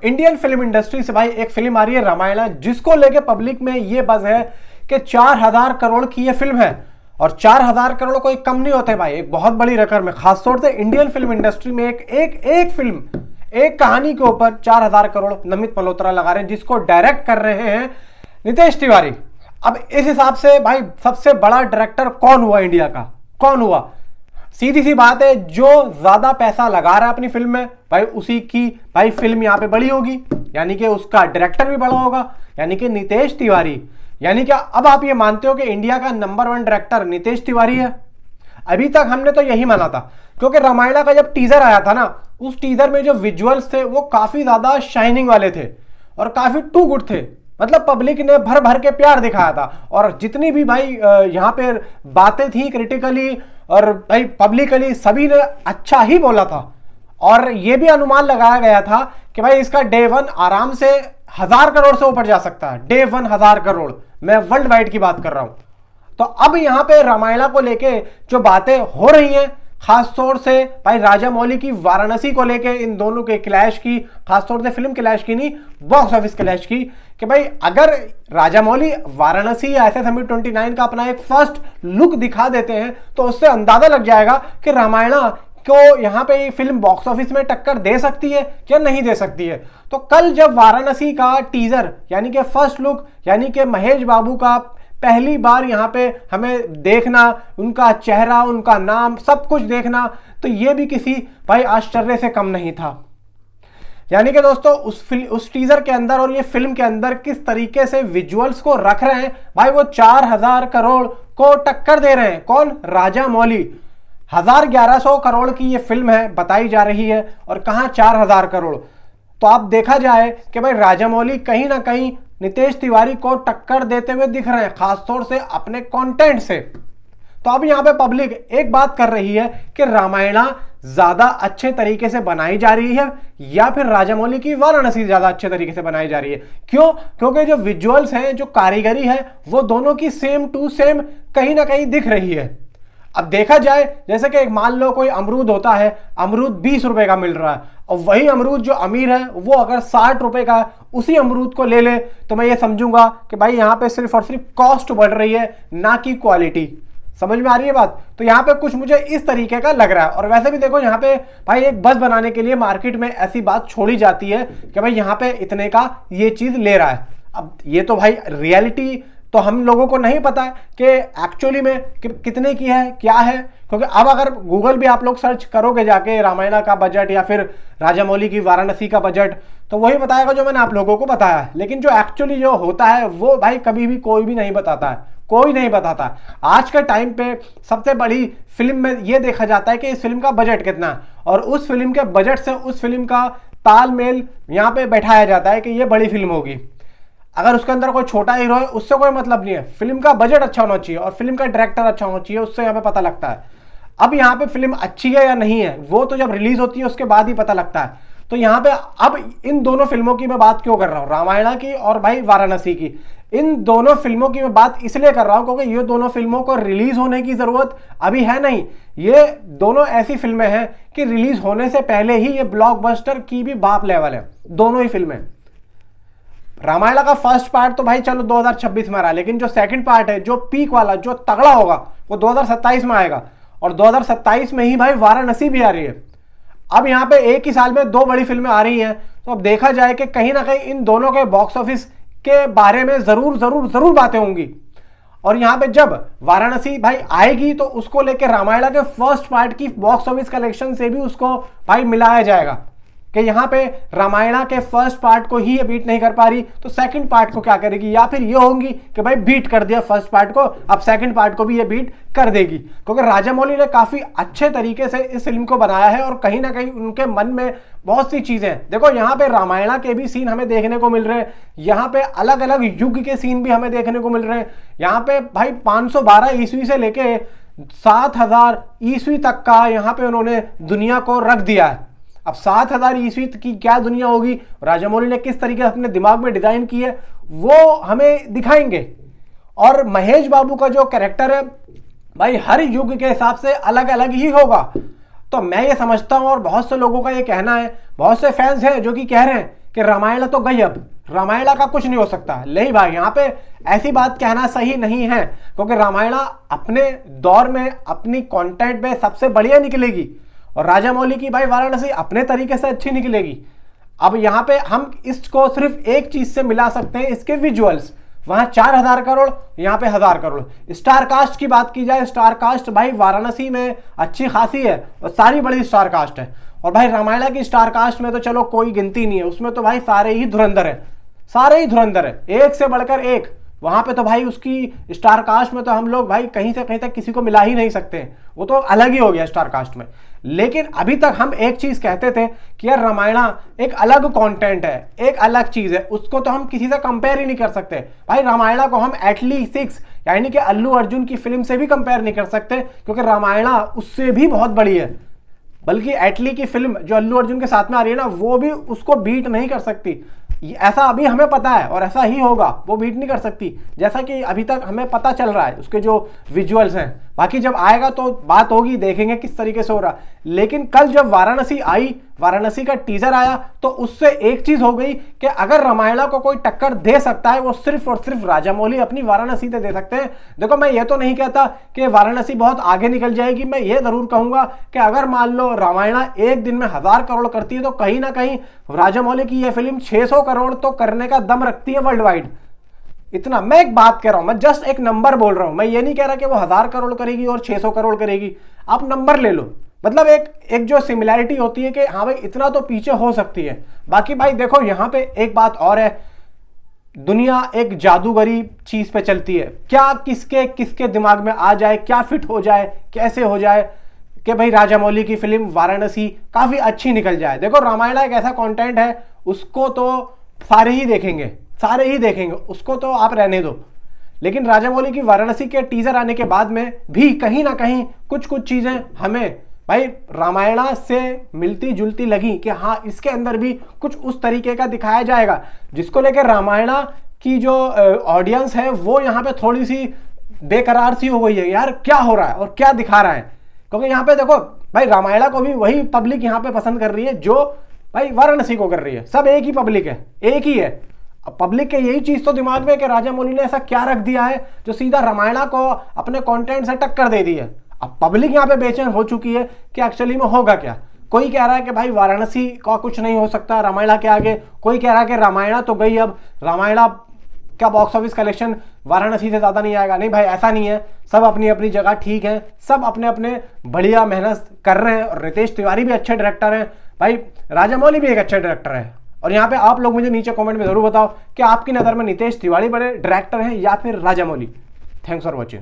Indian film industry से भाई एक फिल्म आ रही है रामायणा, जिसको लेके पब्लिक में ये बज़ है कि 4000 करोड़ की ये फिल्म है। और 4000 करोड़ कोई कम नहीं होते भाई, एक बहुत बड़ी रकम है। खासतौर से इंडियन फिल्म इंडस्ट्री में एक फिल्म, एक कहानी के ऊपर 4000 करोड़ नमित मल्होत्रा लगा रहे हैं, जिसको डायरेक्ट कर रहे हैं नितेश तिवारी। अब इस हिसाब से भाई सबसे बड़ा डायरेक्टर कौन हुआ इंडिया का? कौन हुआ? सीधी सी बात है, जो ज्यादा पैसा लगा रहा है अपनी फिल्म में भाई, उसी की भाई फिल्म यहां पे बड़ी होगी, यानी कि उसका डायरेक्टर भी बड़ा होगा, यानी कि नितेश तिवारी। यानी कि अब आप ये मानते हो कि इंडिया का नंबर 1 डायरेक्टर नितेश तिवारी है? अभी तक हमने तो यही माना था, क्योंकि रामायणा का जब टीजर आया था ना, उस टीजर में जो विजुअल्स थे वो काफी ज्यादा शाइनिंग वाले थे और काफी टू गुड थे। मतलब पब्लिक ने भर भर के प्यार दिखाया था, और जितनी भी भाई यहाँ पे बातें थी क्रिटिकली और भाई पब्लिकली, सभी ने अच्छा ही बोला था। और यह भी अनुमान लगाया गया था कि भाई इसका डे 1 आराम से 1000 करोड़ से ऊपर जा सकता है। डे 1 1000 करोड़, मैं वर्ल्ड वाइड की बात कर रहा हूं। तो अब यहां पे रामायणा को लेके जो बातें हो रही हैं, खासतौर से भाई राजामौली की वाराणसी को लेके, इन दोनों के क्लैश की, खासतौर से फिल्म क्लैश की नहीं, बॉक्स ऑफिस क्लैश की, कि भाई अगर राजामौली वाराणसी या एसएस 29 का अपना एक फर्स्ट लुक दिखा देते हैं, तो उससे अंदाजा लग जाएगा कि रामायणा को यहां पे ये फिल्म बॉक्स ऑफिस में टक्कर दे सकती है या नहीं दे सकती है। तो कल जब वाराणसी का टीजर यानी कि फर्स्ट लुक, यानी कि महेश बाबू का पहली बार यहां पे हमें देखना, उनका चेहरा, उनका नाम, सब कुछ देखना, तो ये भी किसी भाई आश्चर्य से कम नहीं था। यानी कि दोस्तों उस टीजर के अंदर और ये फिल्म के अंदर किस तरीके से विजुअल्स को रख रहे हैं भाई, वो 4000 करोड़ को टक्कर दे रहे हैं। कौन? राजामौली। 1100 करोड़ की ये फिल्म है बताई जा रही है, और कहां 4000 करोड़। तो आप देखा जाए कि भाई राजामौली कहीं ना कहीं नितेश तिवारी को टक्कर देते हुए दिख रहे हैं, खासतौर से अपने कंटेंट से। तो अब यहां पे पब्लिक एक बात कर रही है कि रामायणा ज्यादा अच्छे तरीके से बनाई जा रही है या फिर राजामौली की वाराणसी ज्यादा अच्छे तरीके से बनाई जा रही है। क्यों? क्योंकि जो विजुअल्स हैं, जो कारीगरी है, वो दोनों की सेम टू सेम कहीं ना कहीं दिख रही है। अब देखा जाए, जैसे कि एक मान लो कोई अमरूद होता है, अमरूद 20 रुपए का मिल रहा है, और वही अमरूद जो अमीर है वो अगर 60 रुपए का उसी अमरूद को ले ले, तो मैं ये समझूंगा कि भाई यहां पे सिर्फ और सिर्फ कॉस्ट बढ़ रही है, ना कि क्वालिटी। समझ में आ रही है बात? तो यहां पे कुछ मुझे इस तरीके का लग रहा है। और वैसे भी देखो, यहां पे भाई एक बस बनाने के लिए मार्केट में ऐसी बात छोड़ी जाती है कि भाई यहां पे इतने का ये चीज ले रहा है। अब ये तो भाई रियलिटी तो हम लोगों को नहीं पता है कि एक्चुअली में कितने की है, क्या है। क्योंकि अब अगर गूगल भी आप लोग सर्च करोगे जाके रामायणा का बजट या फिर राजामौली की वाराणसी का बजट, तो वही बताएगा जो मैंने आप लोगों को बताया है। लेकिन जो एक्चुअली जो होता है वो भाई कभी भी कोई भी नहीं बताता है, कोई नहीं बताता। आज के टाइम पे सबसे बड़ी फिल्म में ये देखा जाता है कि इस फिल्म का बजट कितना है, और उस फिल्म के बजट से उस फिल्म का तालमेल यहाँ पे बैठाया जाता है कि ये बड़ी फिल्म होगी। अगर उसके अंदर कोई छोटा हीरो है, उससे कोई मतलब नहीं है। फिल्म का बजट अच्छा होना चाहिए और फिल्म का डायरेक्टर अच्छा होना चाहिए, उससे यहाँ पे पता लगता है। अब यहाँ पे फिल्म अच्छी है या नहीं है, वो तो जब रिलीज होती है उसके बाद ही पता लगता है। तो यहाँ पे अब इन दोनों फिल्मों की मैं बात क्यों कर रहा हूँ, रामायणा की और भाई वाराणसी की। इन दोनों फिल्मों की मैं बात इसलिए कर रहा हूं क्योंकि ये दोनों फिल्मों को रिलीज होने की जरूरत अभी है नहीं। ये दोनों ऐसी फिल्में हैं कि रिलीज होने से पहले ही ये ब्लॉकबस्टर की भी बाप लेवल है, दोनों ही फिल्में। रामायणा का फर्स्ट पार्ट तो भाई चलो 2026 में आ रहा है, लेकिन जो सेकंड पार्ट है, जो पीक वाला, जो तगड़ा होगा, वो 2027 में आएगा। और 2027 में ही भाई वाराणसी भी आ रही है। अब यहाँ पे एक ही साल में दो बड़ी फिल्में आ रही हैं, तो अब देखा जाए कि कहीं ना कहीं इन दोनों के बॉक्स ऑफिस के बारे में जरूर जरूर जरूर बातें होंगी। और यहाँ पे जब वाराणसी भाई आएगी तो उसको लेकर रामायणा के फर्स्ट पार्ट की बॉक्स ऑफिस कलेक्शन से भी उसको भाई मिलाया जाएगा कि यहाँ पे रामायणा के फर्स्ट पार्ट को ही ये बीट नहीं कर पा रही, तो सेकंड पार्ट को क्या करेगी। या फिर ये होंगी कि भाई बीट कर दिया फर्स्ट पार्ट को, अब सेकंड पार्ट को भी ये बीट कर देगी। क्योंकि राजामौली ने काफी अच्छे तरीके से इस फिल्म को बनाया है और कहीं ना कहीं उनके मन में बहुत सी चीजें हैं। देखो यहाँ पे रामायणा के भी सीन हमें देखने को मिल रहे हैं, यहाँ पे अलग अलग युग के सीन भी हमें देखने को मिल रहे हैं। यहाँ पे भाई 512 ईस्वी से लेके 7000 ईस्वी तक का यहाँ पे उन्होंने दुनिया को रख दिया है। अब 7000 ईस्वी की क्या दुनिया होगी, राजामौली ने किस तरीके से अपने दिमाग में डिजाइन की है, वो हमें दिखाएंगे। और महेश बाबू का जो कैरेक्टर है भाई हर युग के हिसाब से अलग अलग ही होगा। तो मैं ये समझता हूं और बहुत से लोगों का ये कहना है, बहुत से फैंस हैं जो कि कह रहे हैं कि रामायण तो गई, अब रामायण का कुछ नहीं हो सकता। नहीं भाई, यहाँ पे ऐसी बात कहना सही नहीं है, क्योंकि रामायण अपने दौर में अपनी कंटेंट में सबसे बढ़िया निकलेगी और राजामौली की भाई वाराणसी अपने तरीके से अच्छी निकलेगी। अब यहाँ पे हम इसको सिर्फ एक चीज से मिला सकते हैं, इसके विजुअल्स। वहां 4000 करोड़, यहाँ पे 1000 करोड़। स्टार कास्ट की बात की जाए, स्टार कास्ट भाई वाराणसी में अच्छी खासी है और सारी बड़ी स्टार कास्ट है। और भाई रामायण की स्टार कास्ट में तो चलो कोई गिनती नहीं है, उसमें तो भाई सारे ही धुरंधर है, सारे ही धुरंधर है, एक से बढ़कर एक। वहां पे तो भाई उसकी स्टार कास्ट में तो हम लोग भाई कहीं से कहीं तक किसी को मिला ही नहीं सकते, वो तो अलग ही हो गया स्टार कास्ट में। लेकिन अभी तक हम एक चीज कहते थे कि यार रामायण एक अलग कंटेंट है, एक अलग चीज है, उसको तो हम किसी से कंपेयर ही नहीं कर सकते। भाई रामायण को हम एटली 6 यानी कि अल्लू अर्जुन की फिल्म से भी कंपेयर नहीं कर सकते, क्योंकि रामायण उससे भी बहुत बड़ी है। बल्कि एटली की फिल्म जो अल्लू अर्जुन के साथ में आ रही है ना, वो भी उसको बीट नहीं कर सकती। ऐसा अभी हमें पता है और ऐसा ही होगा, वो बीट नहीं कर सकती, जैसा कि अभी तक हमें पता चल रहा है उसके जो विजुअल्स हैं। बाकी जब आएगा तो बात होगी, देखेंगे किस तरीके से हो रहा। लेकिन कल जब वाराणसी आई, वाराणसी का टीजर आया, तो उससे एक चीज हो गई कि अगर रामायण को कोई टक्कर दे सकता है, वो सिर्फ और सिर्फ राजामौली अपनी वाराणसी से दे सकते हैं। देखो, मैं ये तो नहीं कहता कि वाराणसी बहुत आगे निकल जाएगी, मैं ये जरूर कहूंगा कि अगर मान लो रामायण एक दिन में 1000 करोड़ करती है, तो कहीं ना कहीं राजामौली की यह फिल्म 600 करोड़ तो करने का दम रखती है वर्ल्ड वाइड। इतना मैं एक बात कह रहा हूं, मैं जस्ट एक नंबर बोल रहा हूं, मैं ये नहीं कह रहा कि वो 1000 करोड़ करेगी और 600 करोड़ करेगी। आप नंबर ले लो, मतलब एक जो सिमिलैरिटी होती है कि हाँ भाई इतना तो पीछे हो सकती है। बाकी भाई देखो, यहां पे एक बात और है, दुनिया एक जादूगरी चीज पे चलती है, क्या किसके किसके दिमाग में आ जाए, क्या फिट हो जाए, कैसे हो जाए कि भाई राजामौली की फिल्म वाराणसी काफी अच्छी निकल जाए। देखो, रामायण एक ऐसा कंटेंट है, उसको तो सारे ही देखेंगे, सारे ही देखेंगे, उसको तो आप रहने दो। लेकिन राजामौली की वाराणसी के टीजर आने के बाद में भी कहीं ना कहीं कुछ कुछ चीजें हमें भाई रामायण से मिलती जुलती लगी कि हाँ, इसके अंदर भी कुछ उस तरीके का दिखाया जाएगा, जिसको लेकर रामायण की जो ऑडियंस है वो यहाँ पे थोड़ी सी बेकरार सी हो गई है, यार क्या हो रहा है और क्या दिखा रहा है। क्योंकि यहाँ पे देखो भाई, रामायण को भी वही पब्लिक यहाँ पे पसंद कर रही है जो भाई वाराणसी को कर रही है, सब एक ही पब्लिक है, एक ही है। अब पब्लिक के यही चीज तो दिमाग में कि राजामौली ने ऐसा क्या रख दिया है जो सीधा रामायण को अपने कंटेंट से टक्कर दे दी है। अब पब्लिक यहाँ पे बेचैन हो चुकी है कि एक्चुअली में होगा क्या। कोई कह रहा है कि भाई वाराणसी का कुछ नहीं हो सकता रामायण के आगे, कोई कह रहा है कि रामायण तो गई, अब रामायण का बॉक्स ऑफिस कलेक्शन वाराणसी से ज्यादा नहीं आएगा। नहीं भाई, ऐसा नहीं है, सब अपनी अपनी जगह ठीक है, सब अपने अपने बढ़िया मेहनत कर रहे हैं। और रितेश तिवारी भी अच्छे डायरेक्टर हैं भाई, राजामौली भी एक अच्छे डायरेक्टर है। और यहाँ पे आप लोग मुझे नीचे कमेंट में जरूर बताओ कि आपकी नज़र में नितेश तिवारी बड़े डायरेक्टर हैं या फिर राजामौली। Thanks for watching.